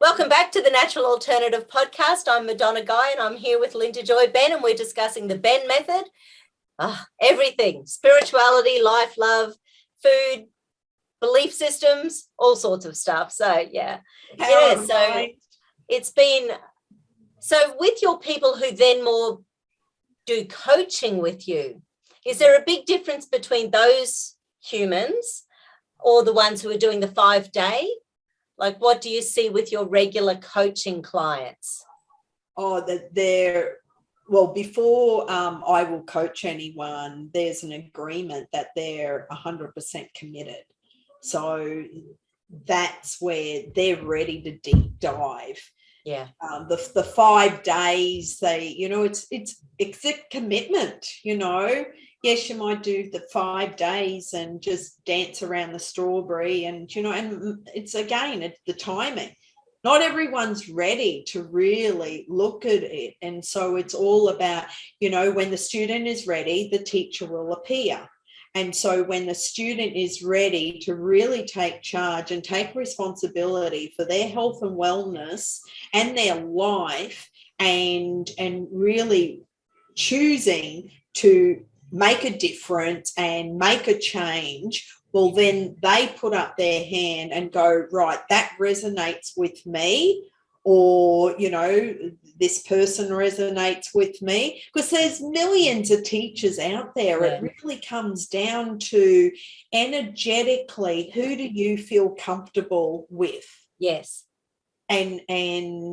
Welcome back to the Natural Alternative Podcast. I'm Madonna Guy and I'm here with LindaJoyBenn, and we're discussing the Ben method. Everything, spirituality, life, love, food, belief systems, all sorts of stuff. So it's been, so with your people who then more do coaching with you, is there a big difference between those humans or the ones who are doing the 5-day? Like, what do you see with your regular coaching clients? Well, before I will coach anyone, there's an agreement that they're 100% committed. So that's where they're ready to deep dive. Yeah. The 5 days, it's a commitment, Yes, you might do the 5 days and just dance around the strawberry and it's the timing. Not everyone's ready to really look at it. And so it's all about, when the student is ready, the teacher will appear. And so when the student is ready to really take charge and take responsibility for their health and wellness and their life and really choosing to make a difference and make a change, well, then they put up their hand and go, right, that resonates with me, or, this person resonates with me, because there's millions of teachers out there. Yeah. It really comes down to energetically, who do you feel comfortable with? Yes. And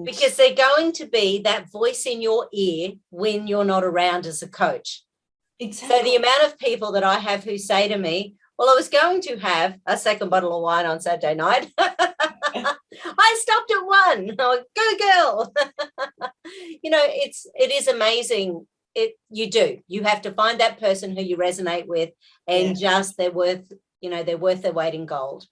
because they're going to be that voice in your ear when you're not around as a coach. Exactly. So the amount of people that I have who say to me, well, I was going to have a second bottle of wine on Saturday night. I stopped at one. Oh, go girl. It is amazing. You have to find that person who you resonate with, and just they're worth their weight in gold.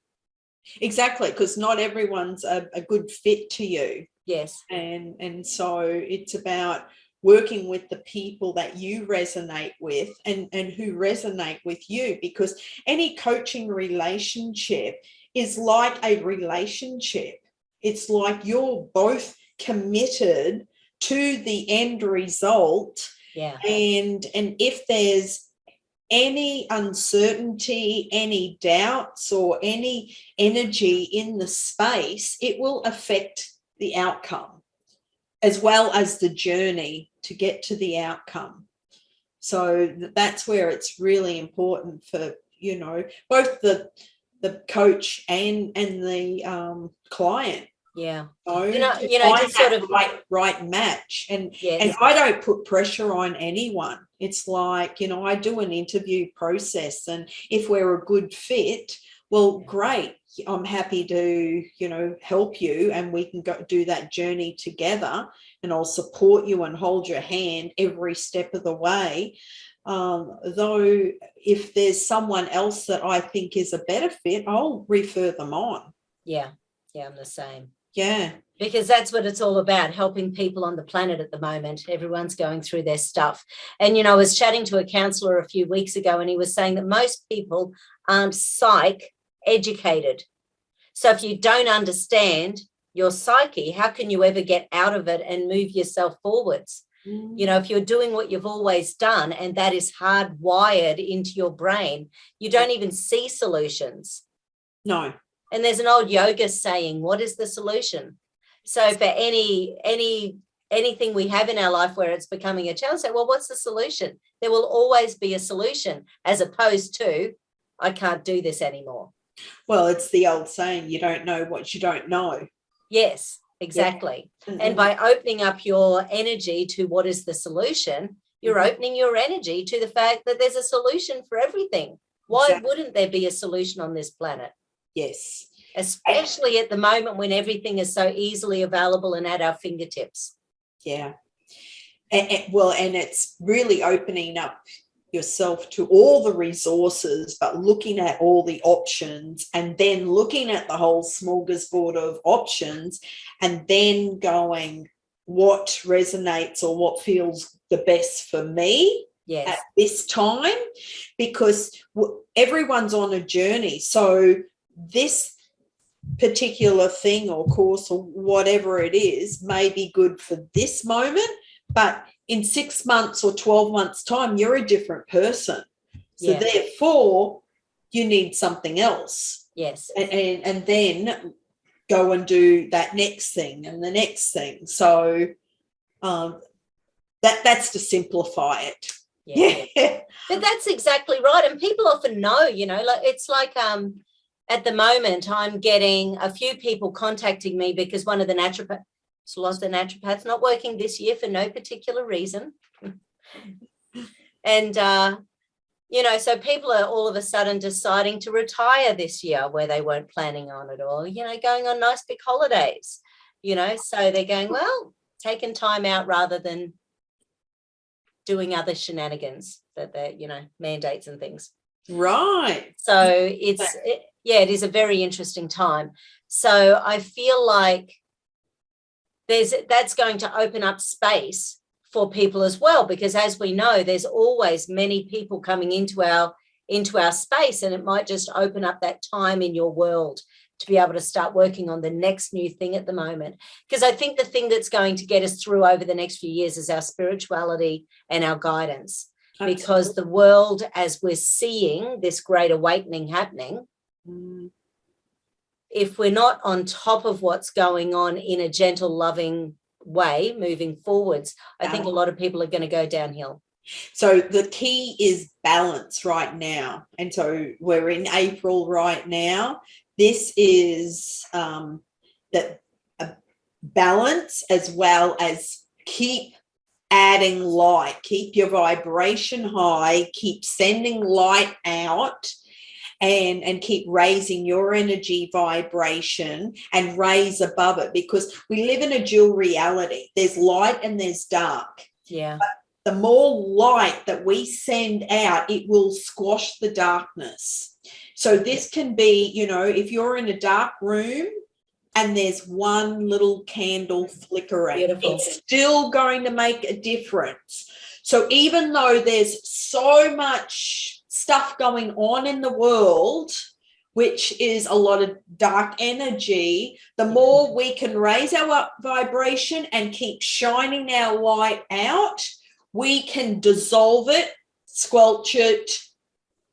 Exactly, because not everyone's a good fit to you. Yes. And so it's about working with the people that you resonate with and who resonate with you, because any coaching relationship is like a relationship. It's like you're both committed to the end result. Yeah. And if there's any uncertainty, any doubts, or any energy in the space, it will affect the outcome as well as the journey to get to the outcome. So that's where it's really important for, both the coach and the client. Yeah. Just sort of right match. And I don't put pressure on anyone. It's like, I do an interview process, and if we're a good fit, well, great. I'm happy to, help you, and we can go do that journey together, and I'll support you and hold your hand every step of the way. Though if there's someone else that I think is a better fit, I'll refer them on. Yeah. Yeah, I'm the same. Yeah. Because that's what it's all about, helping people on the planet at the moment. Everyone's going through their stuff. And, I was chatting to a counsellor a few weeks ago, and he was saying that most people aren't psych educated. So if you don't understand your psyche, how can you ever get out of it and move yourself forwards? If you're doing what you've always done, and that is hardwired into your brain, you don't even see solutions. No. And there's an old yoga saying, what is the solution? So for anything we have in our life where it's becoming a challenge, say, well, what's the solution? There will always be a solution, as opposed to, I can't do this anymore. Well, it's the old saying, you don't know what you don't know. Yes, exactly. Yeah. And by opening up your energy to what is the solution, you're opening your energy to the fact that there's a solution for everything. Why wouldn't there be a solution on this planet? Yes. Especially at the moment when everything is so easily available and at our fingertips. Yeah. And it's really opening up yourself to all the resources, but looking at all the options, and then looking at the whole smorgasbord of options, and then going, what resonates or what feels the best for me at this time, because everyone's on a journey. So this particular thing or course or whatever it is may be good for this moment, but in 6 months or 12 months' time, you're a different person. So therefore, you need something else. Yes. And then go and do that next thing and the next thing. So that's to simplify it. Yeah. But that's exactly right. And people often know, you know, like it's like at the moment I'm getting a few people contacting me because one of the naturopaths not working this year for no particular reason. And you know, so people are all of a sudden deciding to retire this year where they weren't planning on it, or, you know, going on nice big holidays, you know, so they're going, well, taking time out rather than doing other shenanigans that they're, you know, mandates and things. Right. So it is a very interesting time. So I feel like that's going to open up space for people as well, because as we know, there's always many people coming into our space, and it might just open up that time in your world to be able to start working on the next new thing at the moment. Because I think the thing that's going to get us through over the next few years is our spirituality and our guidance. Absolutely. Because the world, as we're seeing this great awakening happening, if we're not on top of what's going on in a gentle, loving way moving forwards, I think a lot of people are going to go downhill. So the key is balance right now. And so we're in April right now. This is that balance, as well as keep adding light, keep your vibration high, keep sending light out, and keep raising your energy vibration and raise above it, because we live in a dual reality. There's light and there's dark. Yeah. But the more light that we send out, it will squash the darkness. So this can be, you know, if you're in a dark room and there's one little candle flickering, beautiful, it's still going to make a difference. So even though there's so much stuff going on in the world, which is a lot of dark energy, the more we can raise our vibration and keep shining our light out, we can dissolve it, squelch it,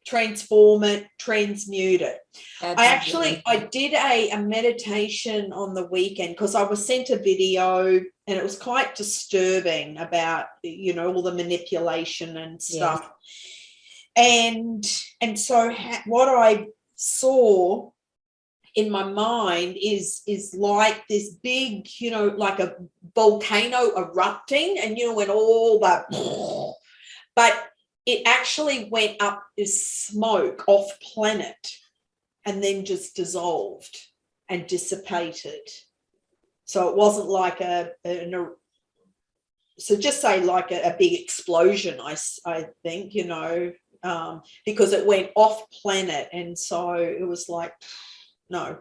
transform it, transmute it. Absolutely. I did a meditation on the weekend because I was sent a video and it was quite disturbing about, you know, all the manipulation and stuff. And so what I saw in my mind is like this big, you know, like a volcano erupting, and, you know, when all that, but it actually went up as smoke off planet and then just dissolved and dissipated. So it wasn't like so just say like a big explosion, I think, you know, because it went off planet. And so it was like, no,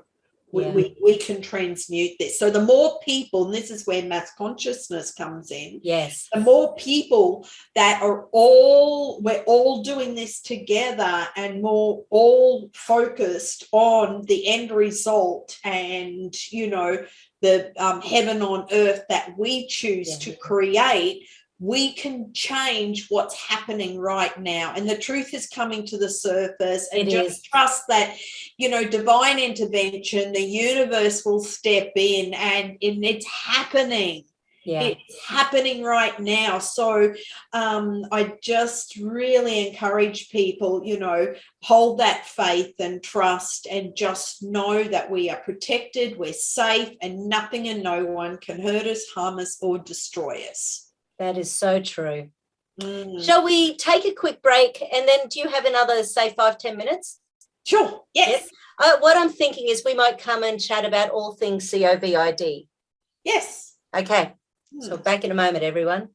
we can transmute this. So the more people, and this is where mass consciousness comes in. Yes. The more people that we're all doing this together, and more all focused on the end result, and, you know, the heaven on earth that we choose to create, we can change what's happening right now. And the truth is coming to the surface, and just trust that, you know, divine intervention, the universe will step in, and it's happening. Yeah. It's happening right now. So I just really encourage people, you know, hold that faith and trust, and just know that we are protected, we're safe, and nothing and no one can hurt us, harm us, or destroy us. That is so true. Shall we take a quick break, and then do you have another, say, 5-10 minutes? Sure. Yes. What I'm thinking is we might come and chat about all things COVID. Yes. Okay. So back in a moment, everyone.